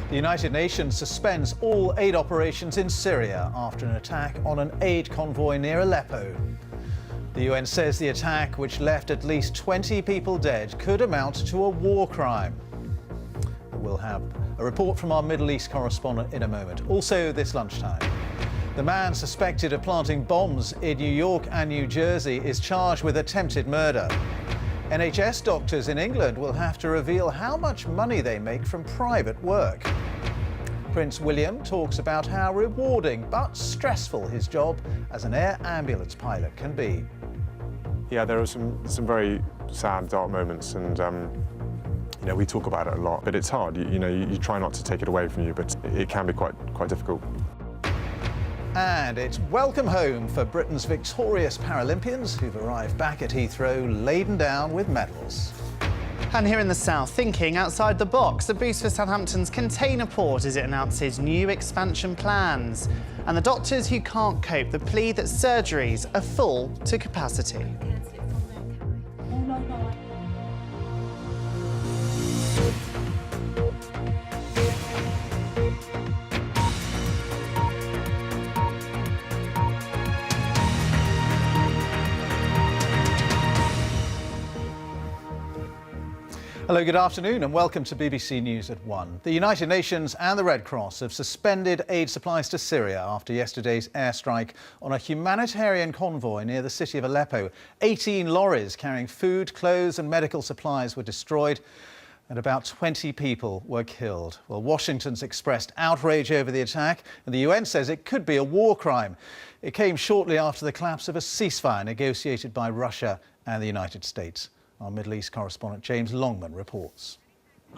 The United Nations suspends all aid operations in Syria after an attack on an aid convoy near Aleppo. The UN says the attack, which left at least 20 people dead, could amount to a war crime. We'll have a report from our Middle East correspondent in a moment. Also this lunchtime, the man suspected of planting bombs in New York and New Jersey is charged with attempted murder. NHS doctors in England will have to reveal how much money they make from private work. Prince William talks about how rewarding but stressful his job as an air ambulance pilot can be. Yeah, there are some very sad, dark moments, and we talk about it a lot, but it's hard. You try not to take it away from you, but it can be quite difficult. And it's welcome home for Britain's victorious Paralympians who've arrived back at Heathrow laden down with medals. And here in the south, thinking outside the box, a boost for Southampton's container port as it announces new expansion plans. And the doctors who can't cope, the plea that surgeries are full to capacity. Hello, good afternoon and welcome to BBC News at 1. The United Nations and the Red Cross have suspended aid supplies to Syria after yesterday's airstrike on a humanitarian convoy near the city of Aleppo. 18 lorries carrying food, clothes and medical supplies were destroyed and about 20 people were killed. Well, Washington's expressed outrage over the attack and the UN says it could be a war crime. It came shortly after the collapse of a ceasefire negotiated by Russia and the United States. Our Middle East correspondent James Longman reports.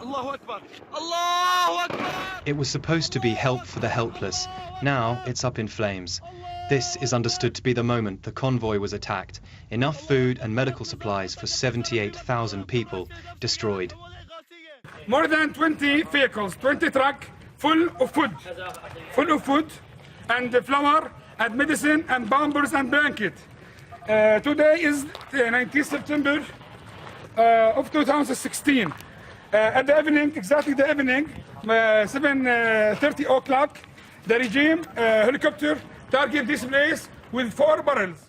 Allahu Akbar! Allahu Akbar! It was supposed to be help for the helpless. Now it's up in flames. This is understood to be the moment the convoy was attacked. Enough food and medical supplies for 78,000 people destroyed. More than 20 vehicles, 20 trucks full of food and flour and medicine and pampers and blanket. Today is the 19th September of 2016. At the evening, exactly the evening, 7:30 o'clock, the regime helicopter target this place with 4 barrels.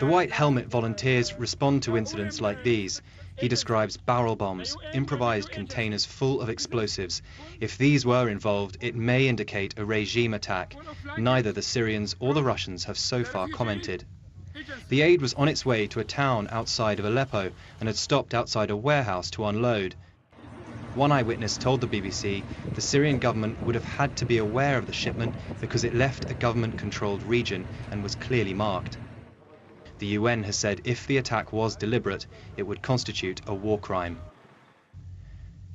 The White Helmet volunteers respond to incidents like these. He describes barrel bombs, improvised containers full of explosives. If these were involved, it may indicate a regime attack. Neither the Syrians or the Russians have so far commented. The aid was on its way to a town outside of Aleppo and had stopped outside a warehouse to unload. One eyewitness told the BBC the Syrian government would have had to be aware of the shipment because it left a government-controlled region and was clearly marked. The UN has said if the attack was deliberate, it would constitute a war crime.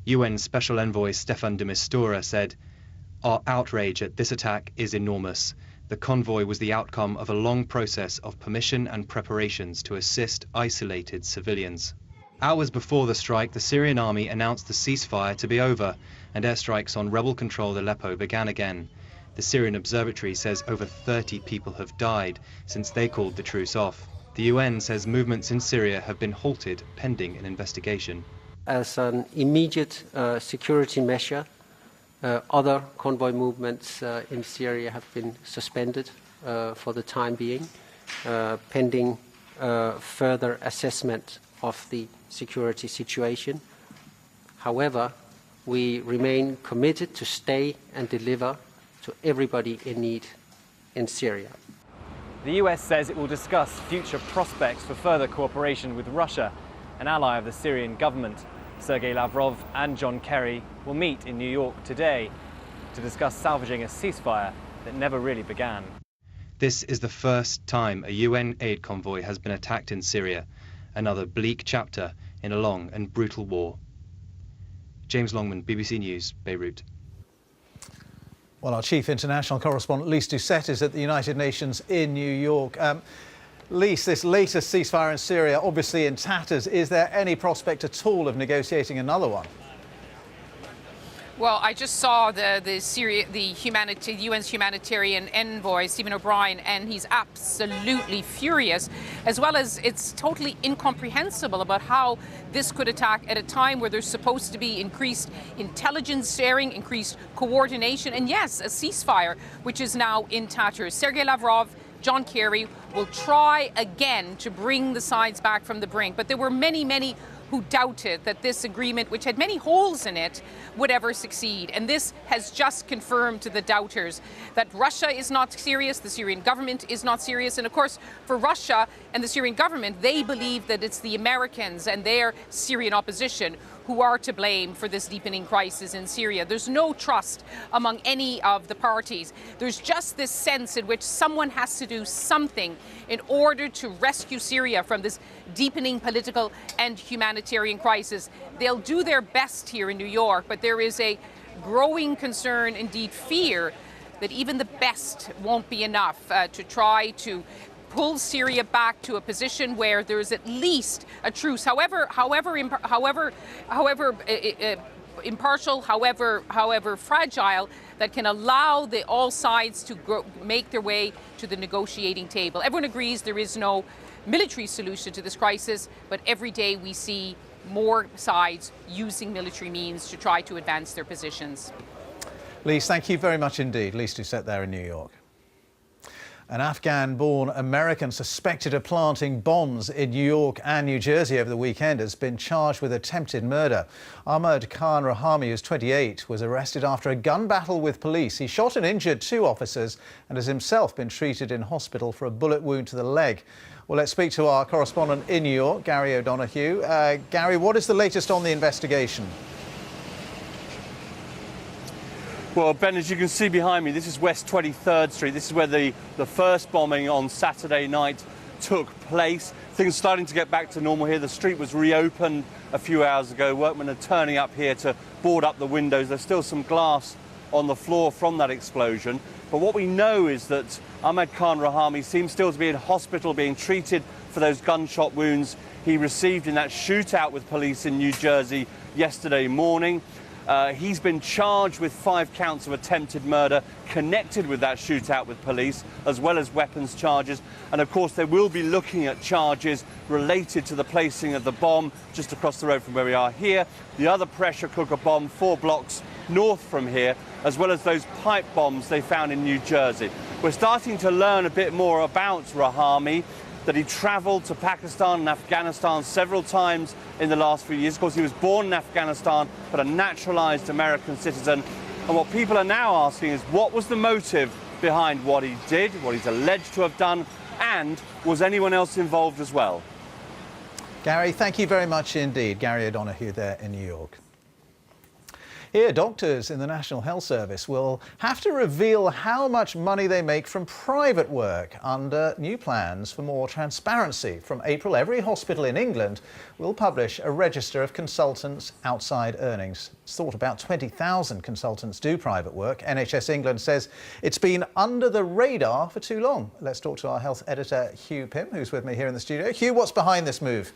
UN Special Envoy Staffan de Mistura said, "Our outrage at this attack is enormous. The convoy was the outcome of a long process of permission and preparations to assist isolated civilians." Hours before the strike, the Syrian army announced the ceasefire to be over and airstrikes on rebel-controlled Aleppo began again. The Syrian Observatory says over 30 people have died since they called the truce off. The UN says movements in Syria have been halted pending an investigation. As an immediate security measure, other convoy movements in Syria have been suspended for the time being, pending further assessment of the security situation. However, we remain committed to stay and deliver to everybody in need in Syria. The US says it will discuss future prospects for further cooperation with Russia, an ally of the Syrian government. Sergei Lavrov and John Kerry will meet in New York today to discuss salvaging a ceasefire that never really began. This is the first time a UN aid convoy has been attacked in Syria, another bleak chapter in a long and brutal war. James Longman, BBC News, Beirut. Well, our chief international correspondent Lise Doucet is at the United Nations in New York. Lise, this latest ceasefire in Syria obviously in tatters. Is there any prospect at all of negotiating another one? Well, I just saw the UN's humanitarian envoy, Stephen O'Brien, and he's absolutely furious, as well as it's totally incomprehensible about how this could attack at a time where there's supposed to be increased intelligence sharing, increased coordination, and yes, a ceasefire, which is now in tatters. Sergei Lavrov, John Kerry will try again to bring the sides back from the brink, but there were many who doubted that this agreement, which had many holes in it, would ever succeed. And this has just confirmed to the doubters that Russia is not serious, the Syrian government is not serious. And of course, for Russia and the Syrian government, they believe that it's the Americans and their Syrian opposition who are to blame for this deepening crisis in Syria. There's no trust among any of the parties. There's just this sense in which someone has to do something in order to rescue Syria from this deepening political and humanitarian crisis. They'll do their best here in New York, but there is a growing concern, indeed fear, that even the best won't be enough to try to pull Syria back to a position where there is at least a truce, however impartial, however fragile, that can allow all sides to make their way to the negotiating table. Everyone agrees there is no military solution to this crisis, but every day we see more sides using military means to try to advance their positions. Lise, thank you very much indeed. Lise Doucette there in New York. An Afghan-born American suspected of planting bombs in New York and New Jersey over the weekend has been charged with attempted murder. Ahmad Khan Rahami, who's 28, was arrested after a gun battle with police. He shot and injured 2 officers and has himself been treated in hospital for a bullet wound to the leg. Well, let's speak to our correspondent in New York, Gary O'Donoghue. Gary, what is the latest on the investigation? Well, Ben, as you can see behind me, this is West 23rd Street. This is where the first bombing on Saturday night took place. Things starting to get back to normal here. The street was reopened a few hours ago. Workmen are turning up here to board up the windows. There's still some glass on the floor from that explosion. But what we know is that Ahmad Khan Rahami seems still to be in hospital being treated for those gunshot wounds he received in that shootout with police in New Jersey yesterday morning. He's been charged with 5 counts of attempted murder connected with that shootout with police, as well as weapons charges. And of course, they will be looking at charges related to the placing of the bomb just across the road from where we are here, the other pressure cooker bomb 4 blocks north from here, as well as those pipe bombs they found in New Jersey. We're starting to learn a bit more about Rahami, that he travelled to Pakistan and Afghanistan several times in the last few years. Of course, he was born in Afghanistan, but a naturalised American citizen. And what people are now asking is, what was the motive behind what he did, what he's alleged to have done, and was anyone else involved as well? Gary, thank you very much indeed. Gary O'Donoghue there in New York. Here, doctors in the National Health Service will have to reveal how much money they make from private work under new plans for more transparency. From April, every hospital in England will publish a register of consultants' outside earnings. It's thought about 20,000 consultants do private work. NHS England says it's been under the radar for too long. Let's talk to our health editor, Hugh Pym, who's with me here in the studio. Hugh, what's behind this move?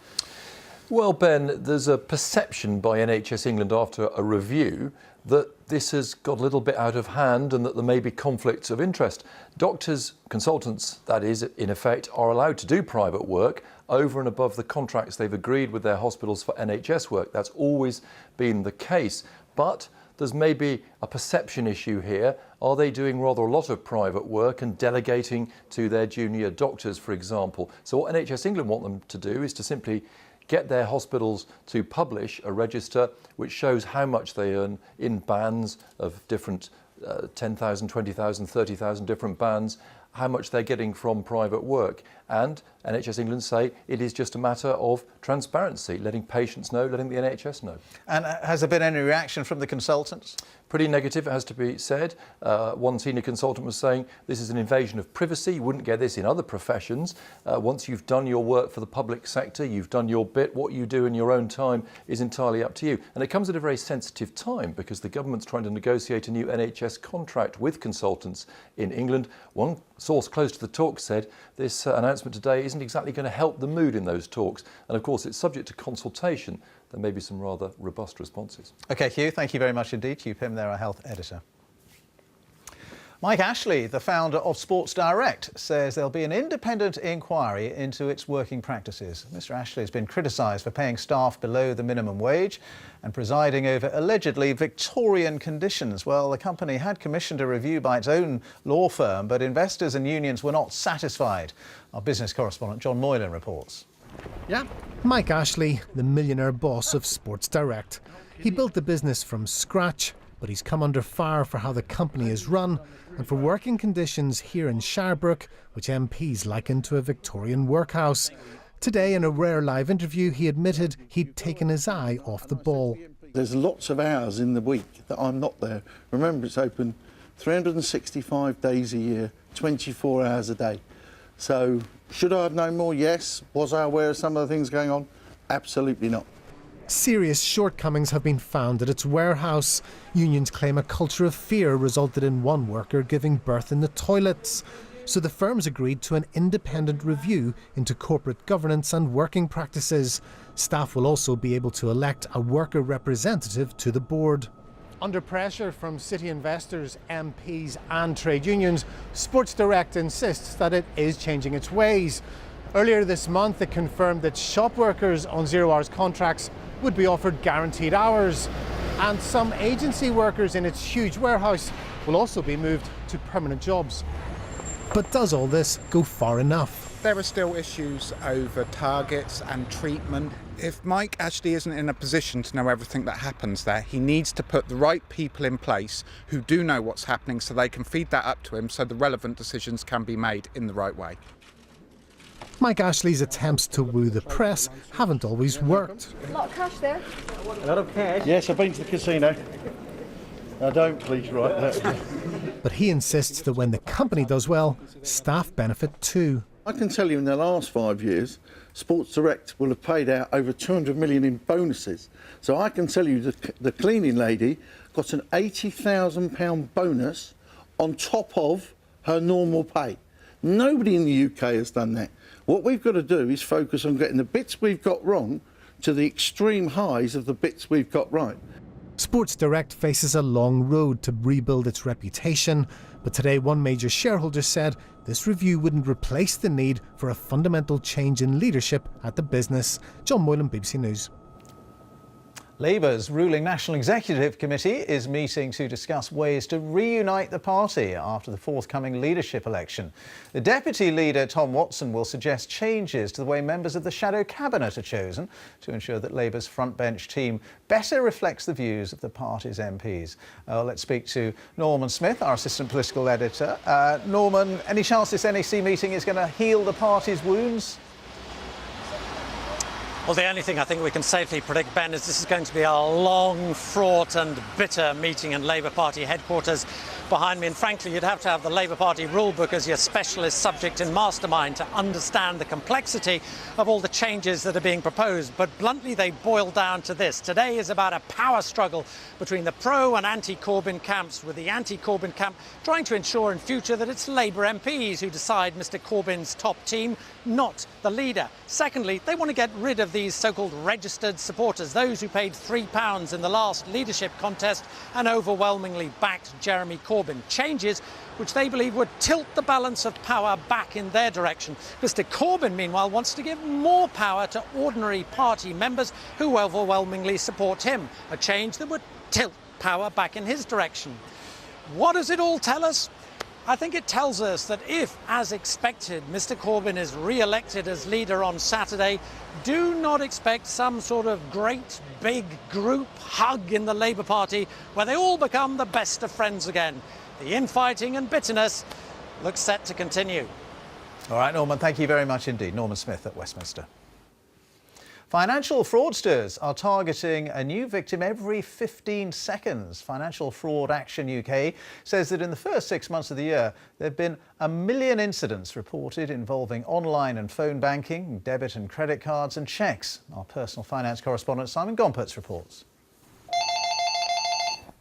Well, Ben, there's a perception by NHS England after a review that this has got a little bit out of hand and that there may be conflicts of interest. Doctors, consultants, that is, in effect, are allowed to do private work over and above the contracts they've agreed with their hospitals for NHS work. That's always been the case. But there's maybe a perception issue here. Are they doing rather a lot of private work and delegating to their junior doctors, for example? So what NHS England want them to do is to simply get their hospitals to publish a register which shows how much they earn in bands of different 10,000, 20,000, 30,000 different bands, how much they're getting from private work. And NHS England say it is just a matter of transparency, letting patients know, letting the NHS know. And has there been any reaction from the consultants? Pretty negative, it has to be said. One senior consultant was saying this is an invasion of privacy. You wouldn't get this in other professions. Once you've done your work for the public sector, you've done your bit. What you do in your own time is entirely up to you. And it comes at a very sensitive time because the government's trying to negotiate a new NHS contract with consultants in England. One source close to the talk said this announcement announcement today isn't exactly going to help the mood in those talks. And of course, it's subject to consultation. There may be some rather robust responses. OK, Hugh, thank you very much indeed. Hugh Pym there, our health editor. Mike Ashley, the founder of Sports Direct, says there'll be an independent inquiry into its working practices. Mr Ashley has been criticised for paying staff below the minimum wage and presiding over allegedly Victorian conditions. Well, the company had commissioned a review by its own law firm, but investors and unions were not satisfied. Our business correspondent John Moylan reports. Yeah. Mike Ashley, the millionaire boss of Sports Direct. He built the business from scratch, but he's come under fire for how the company is run and for working conditions here in Sharbrooke, which MPs liken to a Victorian workhouse. Today, in a rare live interview, he admitted he'd taken his eye off the ball. There's lots of hours in the week that I'm not there. Remember, it's open 365 days a year, 24 hours a day. So, should I have known more? Yes. Was I aware of some of the things going on? Absolutely not. Serious shortcomings have been found at its warehouse. Unions claim a culture of fear resulted in one worker giving birth in the toilets. So the firms agreed to an independent review into corporate governance and working practices. Staff will also be able to elect a worker representative to the board. Under pressure from city investors, MPs and trade unions, Sports Direct insists that it is changing its ways. Earlier this month, it confirmed that shop workers on 0 hours contracts would be offered guaranteed hours. And some agency workers in its huge warehouse will also be moved to permanent jobs. But does all this go far enough? There are still issues over targets and treatment. If Mike Ashley isn't in a position to know everything that happens there, he needs to put the right people in place who do know what's happening so they can feed that up to him so the relevant decisions can be made in the right way. Mike Ashley's attempts to woo the press haven't always worked. A lot of cash there. A lot of cash? Yes, I've been to the casino. Now don't please write that. But he insists that when the company does well, staff benefit too. I can tell you in the last 5 years, Sports Direct will have paid out over 200 million in bonuses. So I can tell you the cleaning lady got an £80,000 bonus on top of her normal pay. Nobody in the UK has done that. What we've got to do is focus on getting the bits we've got wrong to the extreme highs of the bits we've got right. Sports Direct faces a long road to rebuild its reputation, but today one major shareholder said this review wouldn't replace the need for a fundamental change in leadership at the business. John Moylan, BBC News. Labour's ruling National Executive Committee is meeting to discuss ways to reunite the party after the forthcoming leadership election. The Deputy Leader, Tom Watson, will suggest changes to the way members of the shadow cabinet are chosen to ensure that Labour's frontbench team better reflects the views of the party's MPs. Let's speak to Norman Smith, our Assistant Political Editor. Norman, any chance this NEC meeting is going to heal the party's wounds? Well, the only thing I think we can safely predict, Ben, is this is going to be a long, fraught and bitter meeting in Labour Party headquarters behind me. And frankly, you'd have to have the Labour Party rule book as your specialist subject in Mastermind to understand the complexity of all the changes that are being proposed. But bluntly, they boil down to this. Today is about a power struggle between the pro and anti-Corbyn camps, with the anti-Corbyn camp trying to ensure in future that it's Labour MPs who decide Mr Corbyn's top team, not the leader. Secondly, they want to get rid of these so-called registered supporters, those who paid £3 in the last leadership contest and overwhelmingly backed Jeremy Corbyn. Changes which they believe would tilt the balance of power back in their direction. Mr Corbyn, meanwhile, wants to give more power to ordinary party members who overwhelmingly support him, a change that would tilt power back in his direction. What does it all tell us? I think it tells us that if, as expected, Mr Corbyn is re-elected as leader on Saturday, do not expect some sort of great big group hug in the Labour Party where they all become the best of friends again. The infighting and bitterness looks set to continue. All right, Norman, thank you very much indeed. Norman Smith at Westminster. Financial fraudsters are targeting a new victim every 15 seconds. Financial Fraud Action UK says that in the first 6 months of the year, there have been 1 million incidents reported involving online and phone banking, debit and credit cards and cheques. Our personal finance correspondent Simon Gompertz reports.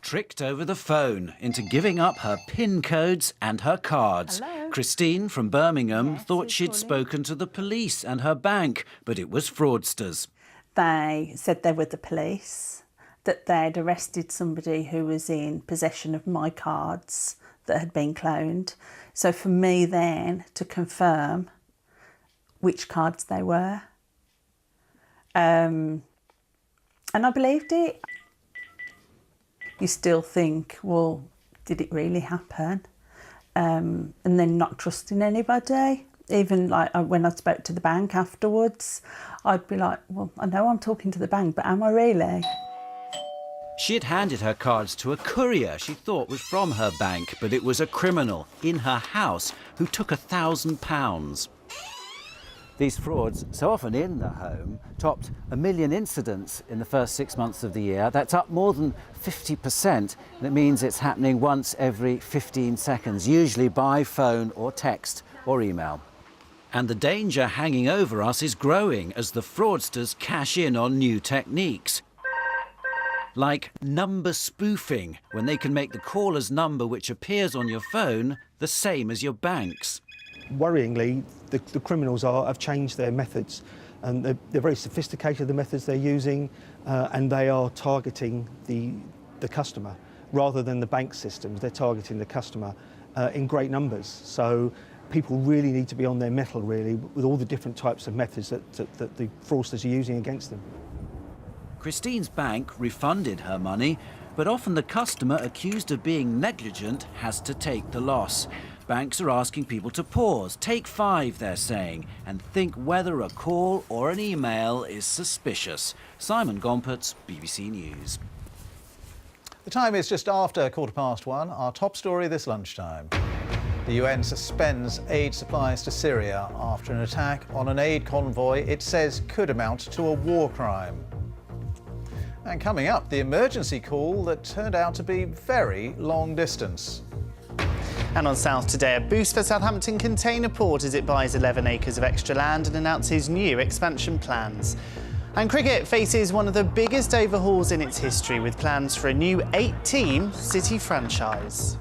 tricked over the phone into giving up her PIN codes and her cards. Hello? Christine from Birmingham thought she'd spoken to the police and her bank, but it was fraudsters. They said they were the police, that they'd arrested somebody who was in possession of my cards that had been cloned. So for me then to confirm which cards they were. And I believed it. You still think, well, did it really happen? And then not trusting anybody. Even like when I spoke to the bank afterwards, I'd be like, well, I know I'm talking to the bank, but am I really? She had handed her cards to a courier she thought was from her bank, but it was a criminal in her house who took £1,000. These frauds, so often in the home, topped 1 million incidents in the first 6 months of the year. That's up more than 50%, and it means it's happening once every 15 seconds, usually by phone or text or email. And the danger hanging over us is growing as the fraudsters cash in on new techniques. Like number spoofing, when they can make the caller's number which appears on your phone the same as your bank's. Worryingly, the criminals have changed their methods, and they're very sophisticated, the methods they're using, and they are targeting the customer rather than the bank systems. They're targeting the customer in great numbers. So people really need to be on their mettle, really, with all the different types of methods that the fraudsters are using against them. Christine's bank refunded her money, but often the customer accused of being negligent has to take the loss. Banks are asking people to pause, take 5, they're saying, and think whether a call or an email is suspicious. Simon Gompertz, BBC News. The time is just after 1:15. Our top story this lunchtime. The UN suspends aid supplies to Syria after an attack on an aid convoy it says could amount to a war crime. And coming up, the emergency call that turned out to be very long distance. And on South today, a boost for Southampton Container Port as it buys 11 acres of extra land and announces new expansion plans. And cricket faces one of the biggest overhauls in its history with plans for a new 8-team City franchise.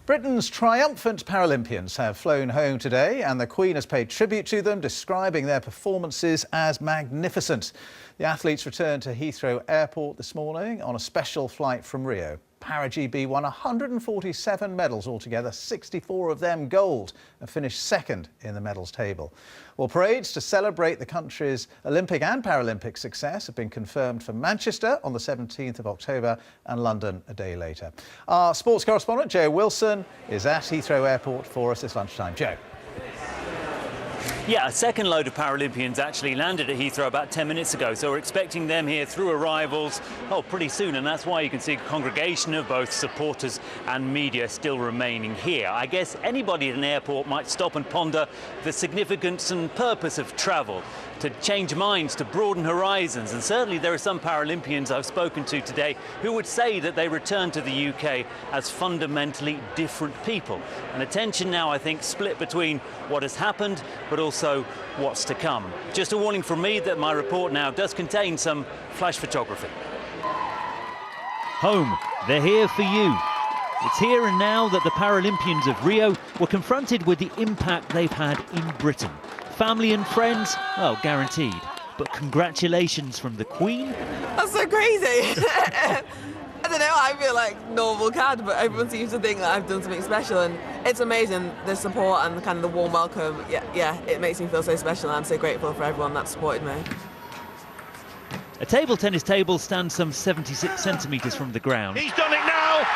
Britain's triumphant Paralympians have flown home today and the Queen has paid tribute to them, describing their performances as magnificent. The athletes returned to Heathrow Airport this morning on a special flight from Rio. Para-GB won 147 medals altogether, 64 of them gold, and finished second in the medals table. Well, parades to celebrate the country's Olympic and Paralympic success have been confirmed for Manchester on the 17th of October and London a day later. Our sports correspondent, Joe Wilson, is at Heathrow Airport for us this lunchtime. Joe. Yeah, a second load of Paralympians actually landed at Heathrow about 10 minutes ago, so we're expecting them here through arrivals pretty soon, and that's why you can see a congregation of both supporters and media still remaining here. I guess anybody at an airport might stop and ponder the significance and purpose of travel, to change minds, to broaden horizons, and certainly there are some Paralympians I've spoken to today who would say that they return to the UK as fundamentally different people. And attention now, I think, split between what has happened but also what's to come. Just a warning from me that my report now does contain some flash photography. Home, they're here for you. It's here and now that the Paralympians of Rio were confronted with the impact they've had in Britain. Family and friends, well, guaranteed. But congratulations from the Queen. That's so crazy. I don't know, I feel like normal cad, but everyone seems to think that I've done something special, and it's amazing, the support and kind of the warm welcome. Yeah, it makes me feel so special, and I'm so grateful for everyone that supported me. A table tennis table stands some 76 centimetres from the ground. He's done it now!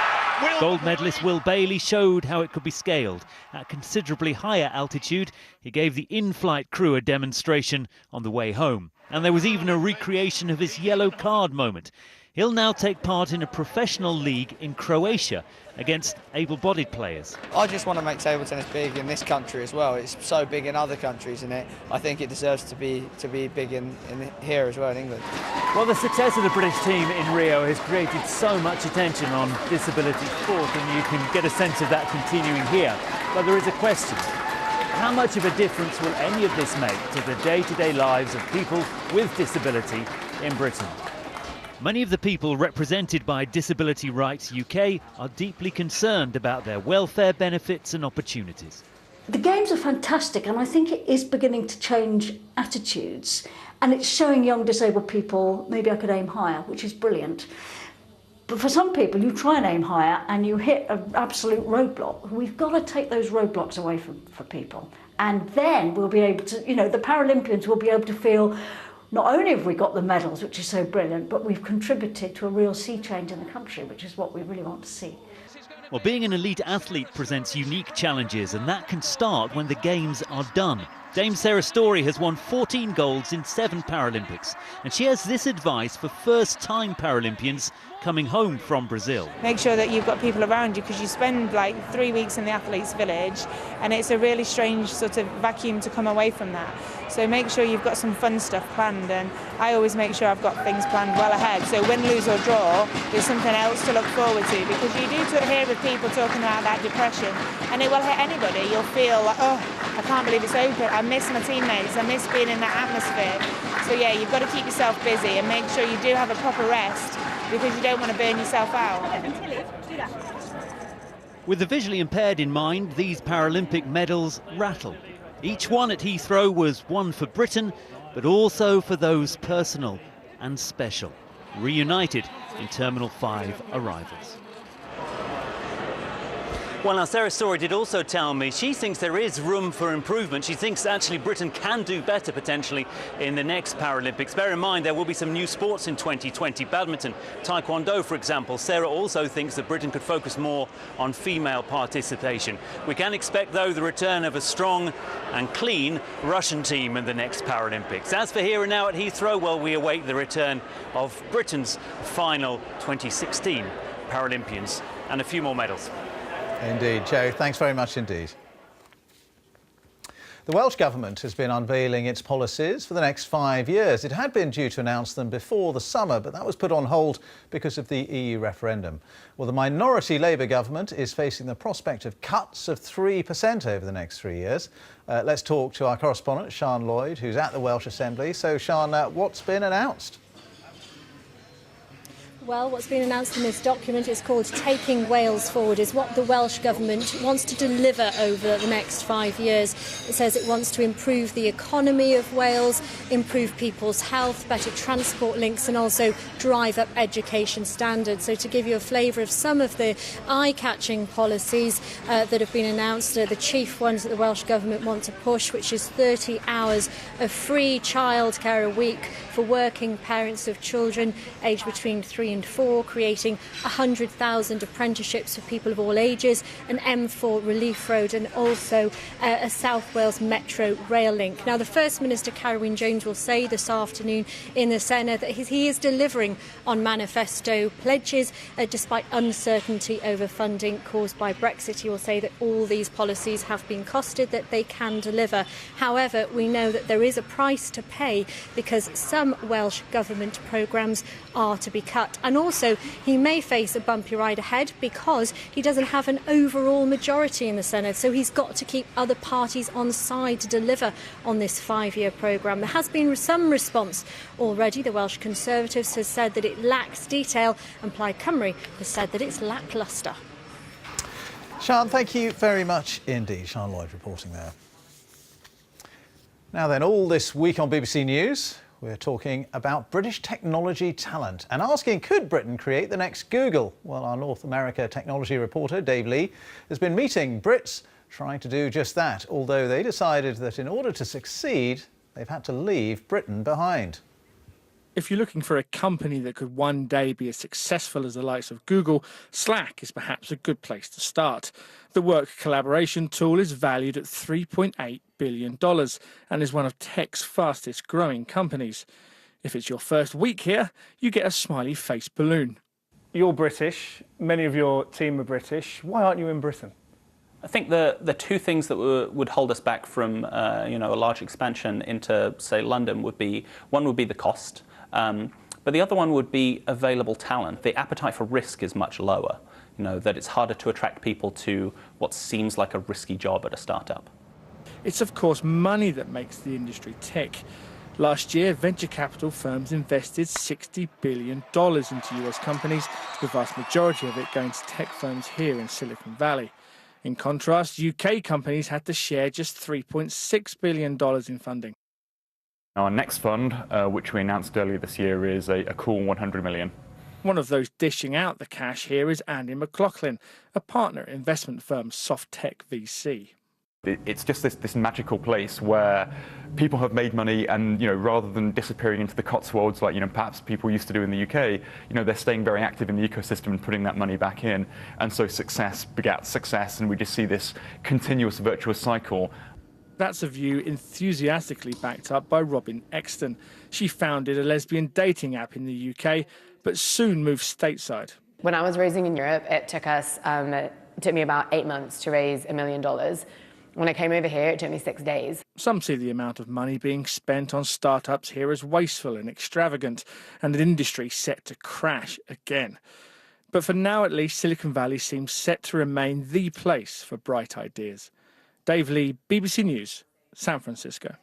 Gold medalist Will Bailey showed how it could be scaled. At considerably higher altitude, he gave the in-flight crew a demonstration on the way home. And there was even a recreation of his yellow card moment. He'll now take part in a professional league in Croatia against able-bodied players. I just want to make table tennis big in this country as well. It's so big in other countries, and I think it deserves to be big in here as well in England. Well, the success of the British team in Rio has created so much attention on disability sport, and you can get a sense of that continuing here. But there is a question. how much of a difference will any of this make to the day-to-day lives of people with disability in Britain? Many of the people represented by Disability Rights UK are deeply concerned about their welfare benefits and opportunities. The games are fantastic, and I think it is beginning to change attitudes, and it's showing young disabled people maybe I could aim higher, which is brilliant. But for some people, you try and aim higher and you hit an absolute roadblock. We've got to take those roadblocks away for people, and then we'll be able to, the Paralympians will be able to feel not only have we got the medals, which is so brilliant, but we've contributed to a real sea change in the country, which is what we really want to see. Well, being an elite athlete presents unique challenges, and that can start when the games are done. Dame Sarah Storey has won 14 golds in 7 Paralympics, and she has this advice for first-time Paralympians coming home from Brazil. Make sure that you've got people around you, because you spend like 3 weeks in the athletes' village, and it's a really strange sort of vacuum to come away from that. So make sure you've got some fun stuff planned, and I always make sure I've got things planned well ahead. So win, lose or draw, there's something else to look forward to, because you do hear of people talking about that depression, and it will hit anybody. You'll feel like, oh, I can't believe it's over. I miss my teammates. I miss being in that atmosphere. So yeah, you've got to keep yourself busy and make sure you do have a proper rest, because you don't want to burn yourself out. With the visually impaired in mind, these Paralympic medals rattle. Each one at Heathrow was one for Britain, but also for those personal and special, reunited in Terminal 5 arrivals. Well, now, Sarah Storey did also tell me she thinks there is room for improvement. She thinks actually Britain can do better potentially in the next Paralympics. Bear in mind there will be some new sports in 2020, badminton, taekwondo, for example. Sarah also thinks that Britain could focus more on female participation. We can expect, though, the return of a strong and clean Russian team in the next Paralympics. As for here and now at Heathrow, well, we await the return of Britain's final 2016 Paralympians and a few more medals. Indeed, Joe, thanks very much indeed. The Welsh Government has been unveiling its policies for the next 5 years. It had been due to announce them before the summer, but that was put on hold because of the EU referendum. Well, the minority Labour government is facing the prospect of cuts of 3% over the next 3 years. Let's talk to our correspondent, Sian Lloyd, who's at the Welsh Assembly. So, Sian, what's been announced? Well, what's been announced in this document is called Taking Wales Forward, is what the Welsh Government wants to deliver over the next 5 years. It says it wants to improve the economy of Wales, improve people's health, better transport links and also drive up education standards. So to give you a flavour of some of the eye-catching policies that have been announced, the chief ones that the Welsh Government want to push, which is 30 hours of free childcare a week for working parents of children aged between 3 and 4, creating 100,000 apprenticeships for people of all ages, an M4 relief road and also a South Wales Metro rail link. Now, the First Minister, Carwyn Jones, will say this afternoon in the Senedd that he is delivering on manifesto pledges despite uncertainty over funding caused by Brexit. He will say that all these policies have been costed, that they can deliver. However, we know that there is a price to pay because some Welsh Government programmes are to be cut. And also, he may face a bumpy ride ahead because he doesn't have an overall majority in the Senedd. So he's got to keep other parties on side to deliver on this 5-year programme. There has been some response already. The Welsh Conservatives has said that it lacks detail, and Plaid Cymru has said that it's lacklustre. Sian, thank you very much indeed. Sian Lloyd reporting there. Now then, all this week on BBC News, we're talking about British technology talent and asking, could Britain create the next Google? Well, our North America technology reporter, Dave Lee, has been meeting Brits trying to do just that, although they decided that in order to succeed, they've had to leave Britain behind. If you're looking for a company that could one day be as successful as the likes of Google, Slack is perhaps a good place to start. The work collaboration tool is valued at $3.8 billion and is one of tech's fastest growing companies. If it's your first week here, you get a smiley face balloon. You're British, many of your team are British. Why aren't you in Britain? I think the two things that would hold us back from a large expansion into, say, London would be, one would be the cost, but the other one would be available talent. The appetite for risk is much lower, that it's harder to attract people to what seems like a risky job at a startup. it's of course money that makes the industry tick. Last year, venture capital firms invested $60 billion into US companies, the vast majority of it going to tech firms here in Silicon Valley. In contrast, UK companies had to share just $3.6 billion in funding. Our next fund, which we announced earlier this year, is a cool 100 million. One of those dishing out the cash here is Andy McLaughlin, a partner at investment firm Softtech VC. It's just this magical place where people have made money, and rather than disappearing into the Cotswolds like perhaps people used to do in the UK, they're staying very active in the ecosystem and putting that money back in, and so success begats success, and we just see this continuous virtuous cycle. That's a view enthusiastically backed up by Robin Exton. She founded a lesbian dating app in the UK, but soon moved stateside. When I was raising in Europe, it took me about 8 months to raise $1 million. When I came over here, it took me 6 days. Some see the amount of money being spent on startups here as wasteful and extravagant, and an industry set to crash again. But for now, at least, Silicon Valley seems set to remain the place for bright ideas. Dave Lee, BBC News, San Francisco.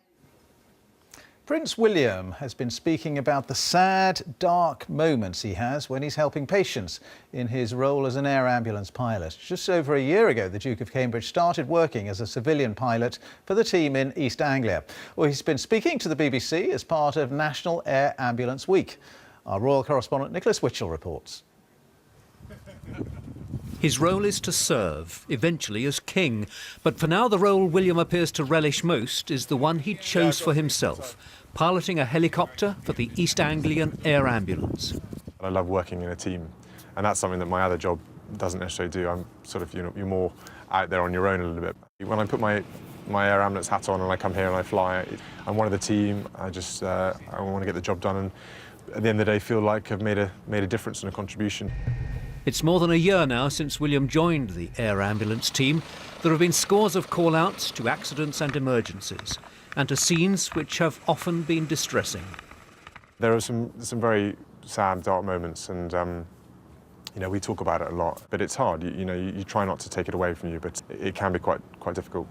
Prince William has been speaking about the sad, dark moments he has when he's helping patients in his role as an air ambulance pilot. Just over a year ago, the Duke of Cambridge started working as a civilian pilot for the team in East Anglia. Well, he's been speaking to the BBC as part of National Air Ambulance Week. Our royal correspondent Nicholas Witchell reports. His role is to serve, eventually as king. But for now, the role William appears to relish most is the one he chose for himself, piloting a helicopter for the East Anglian Air Ambulance. I love working in a team, and that's something that my other job doesn't necessarily do. I'm sort of, you're more out there on your own a little bit. When I put my air ambulance hat on and I come here and I fly, I'm one of the team. I want to get the job done, and at the end of the day, feel like I've made a difference and a contribution. It's more than a year now since William joined the air ambulance team. There have been scores of call-outs to accidents and emergencies, and to scenes which have often been distressing. There are some very sad, dark moments, and we talk about it a lot. But it's hard. You try not to take it away from you, but it can be quite difficult.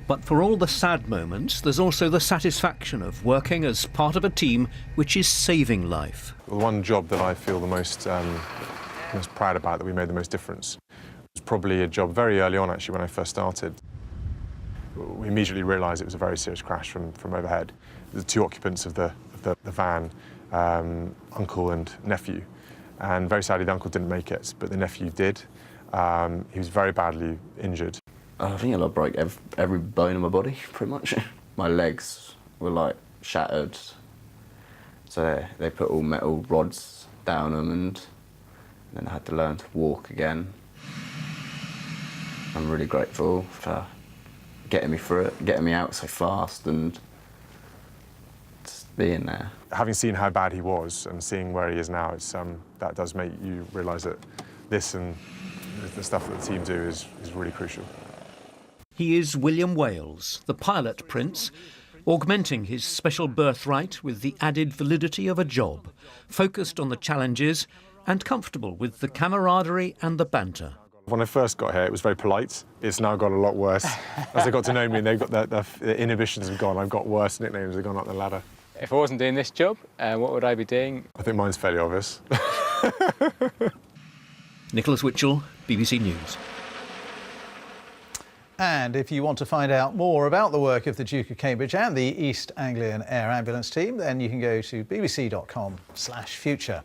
But for all the sad moments, there's also the satisfaction of working as part of a team which is saving life. The one job that I feel the most proud about, that we made the most difference, was probably a job very early on, actually, when I first started. We immediately realised it was a very serious crash from overhead. The two occupants of the van, uncle and nephew, and very sadly the uncle didn't make it, but the nephew did. He was very badly injured. I think I broke every bone in my body, pretty much. My legs were like shattered, so they put all metal rods down them, and then I had to learn to walk again. I'm really grateful for getting me through it, getting me out so fast, and just being there. Having seen how bad he was and seeing where he is now, that does make you realise that this and the stuff that the team do is really crucial. He is William Wales, the pilot prince, augmenting his special birthright with the added validity of a job, focused on the challenges and comfortable with the camaraderie and the banter. When I first got here, it was very polite. It's now got a lot worse. As they got to know me, they've got their inhibitions have gone. I've got worse nicknames. They've gone up the ladder. If I wasn't doing this job, what would I be doing? I think mine's fairly obvious. Nicholas Witchell, BBC News. And if you want to find out more about the work of the Duke of Cambridge and the East Anglian Air Ambulance team, then you can go to bbc.com/future.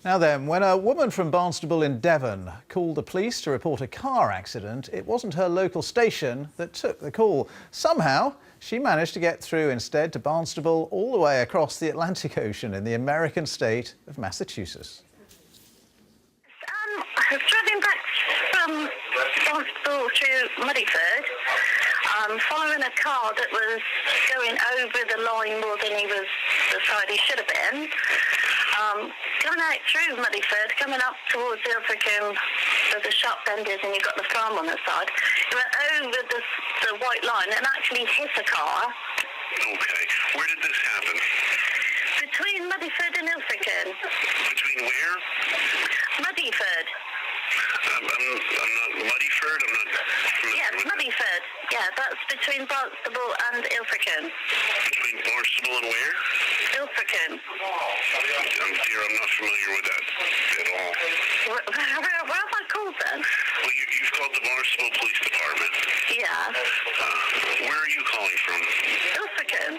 Now then, when a woman from Barnstaple in Devon called the police to report a car accident, it wasn't her local station that took the call. Somehow, she managed to get through instead to Barnstaple all the way across the Atlantic Ocean in the American state of Massachusetts. I was driving back from Barnstaple to Muddyford, following a car that was going over the line more than the side he should have been. Coming out through Muddyford, coming up towards the Ilfracombe, where the shop end is, and you've got the farm on the side. He went over the white line and actually hit a car. Okay. Where did this happen? Between Muddyford and Ilfracombe. Between where? Muddyford. I'm not Muddyford. I'm not familiar. Yes, Muddyford. Yeah, that's between Barnstable and Ilfracombe. Between Barnstable and where? Ilfracombe. I'm not familiar with that at all. Where have I called then? Well, you've called the Barnstable Police Department. Yeah. Where are you calling from? Ilfracombe.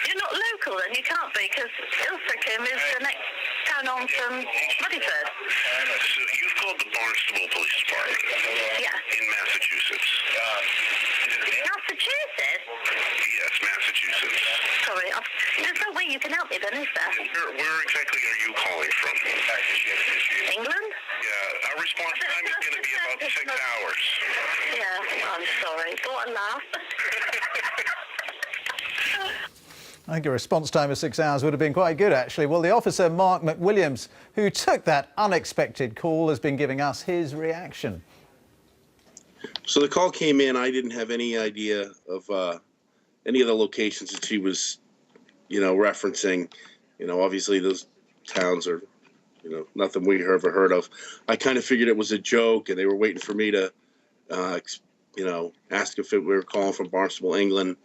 You're not local then, you can't be, because Ilfracombe is the next town on from Muddyford. So you've called the Barnstable Police Department? Yeah. In Massachusetts? Massachusetts? Yes, Massachusetts. Sorry, there's no way you can help me then, is there? Where exactly are you calling from? England? Yeah, our response time is going to be about 6 hours. Yeah, I'm sorry. What a laugh. I think a response time of 6 hours would have been quite good, actually. Well, the officer, Mark McWilliams, who took that unexpected call, has been giving us his reaction. So the call came in. I didn't have any idea of any of the locations that she was, referencing. Obviously those towns are, nothing we ever heard of. I kind of figured it was a joke, and they were waiting for me to, ask if we were calling from Barnstable, England.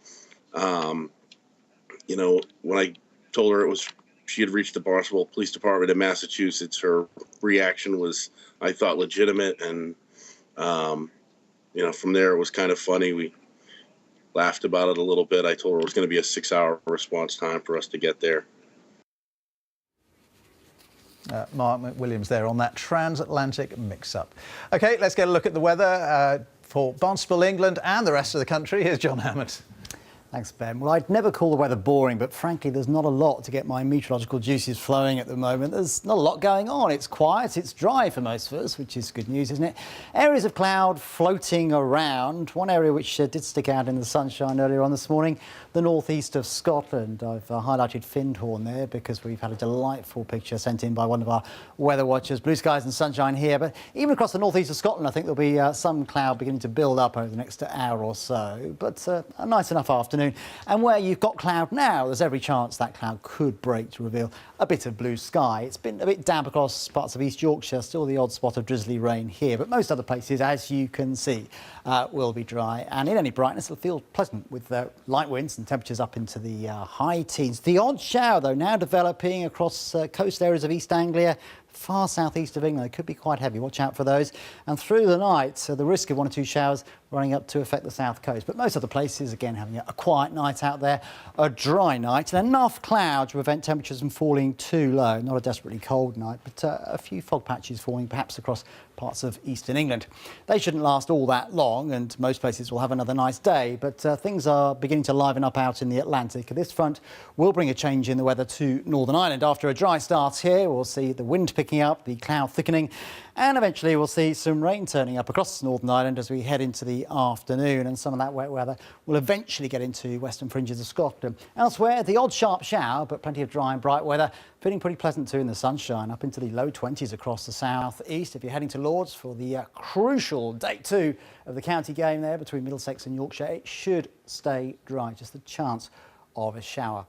When I told her she had reached the Barnstable Police Department in Massachusetts, her reaction was, I thought, legitimate. And, from there it was kind of funny. We laughed about it a little bit. I told her it was going to be a 6-hour response time for us to get there. Mark McWilliams there on that transatlantic mix-up. OK, let's get a look at the weather for Barnstable, England and the rest of the country. Here's John Hammond. Thanks, Ben. Well, I'd never call the weather boring, but frankly, there's not a lot to get my meteorological juices flowing at the moment. There's not a lot going on. It's quiet, it's dry for most of us, which is good news, isn't it? Areas of cloud floating around. One area which did stick out in the sunshine earlier on this morning, the northeast of Scotland. I've highlighted Findhorn there because we've had a delightful picture sent in by one of our weather watchers. Blue skies and sunshine here, but even across the northeast of Scotland, I think there'll be some cloud beginning to build up over the next hour or so. But a nice enough afternoon. And where you've got cloud now, there's every chance that cloud could break to reveal a bit of blue sky. It's been a bit damp across parts of East Yorkshire, still the odd spot of drizzly rain here, but most other places, as you can see, will be dry. And in any brightness, it'll feel pleasant with light winds and temperatures up into the high teens. The odd shower, though, now developing across coast areas of East Anglia, far southeast of England. They could be quite heavy. Watch out for those. And through the night, the risk of 1 or 2 showers running up to affect the south coast. But most other places, again, having a quiet night out there, a dry night, and enough cloud to prevent temperatures from falling too low. Not a desperately cold night, but a few fog patches forming perhaps across parts of eastern England. They shouldn't last all that long, and most places will have another nice day, but things are beginning to liven up out in the Atlantic. This front will bring a change in the weather to Northern Ireland. After a dry start here, we'll see the wind picking up, the cloud thickening, and eventually we'll see some rain turning up across Northern Ireland as we head into the afternoon, and some of that wet weather will eventually get into western fringes of Scotland. Elsewhere, the odd sharp shower, but plenty of dry and bright weather. Feeling pretty pleasant too in the sunshine, up into the low 20s across the south east. If you're heading to Lords for the crucial day 2 of the county game there between Middlesex and Yorkshire, it should stay dry, just the chance of a shower.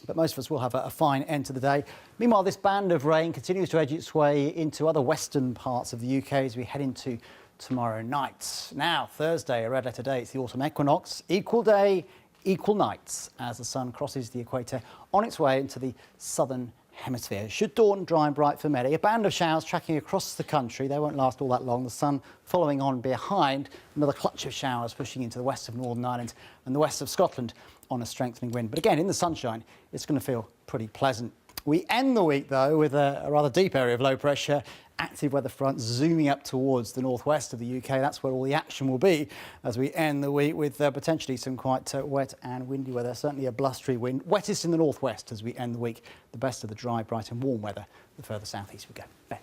But most of us will have a fine end to the day. Meanwhile, this band of rain continues to edge its way into other western parts of the UK as we head into tomorrow night. Now, Thursday, a red letter day, it's the autumn equinox. Equal day, equal nights as the sun crosses the equator on its way into the southern hemisphere. It should dawn dry and bright for many. A band of showers tracking across the country. They won't last all that long. The sun following on behind. Another clutch of showers pushing into the west of Northern Ireland and the west of Scotland on a strengthening wind. But again, in the sunshine, it's going to feel pretty pleasant. We end the week, though, with a rather deep area of low pressure. Active weather front zooming up towards the northwest of the UK. That's where all the action will be as we end the week with potentially some quite wet and windy weather. Certainly a blustery wind. Wettest in the northwest as we end the week. The best of the dry, bright and warm weather the further southeast we go. Ben.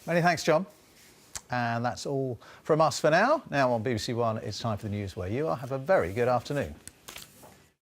Many thanks, John. And that's all from us for now. Now on BBC One, it's time for the news where you are. Have a very good afternoon.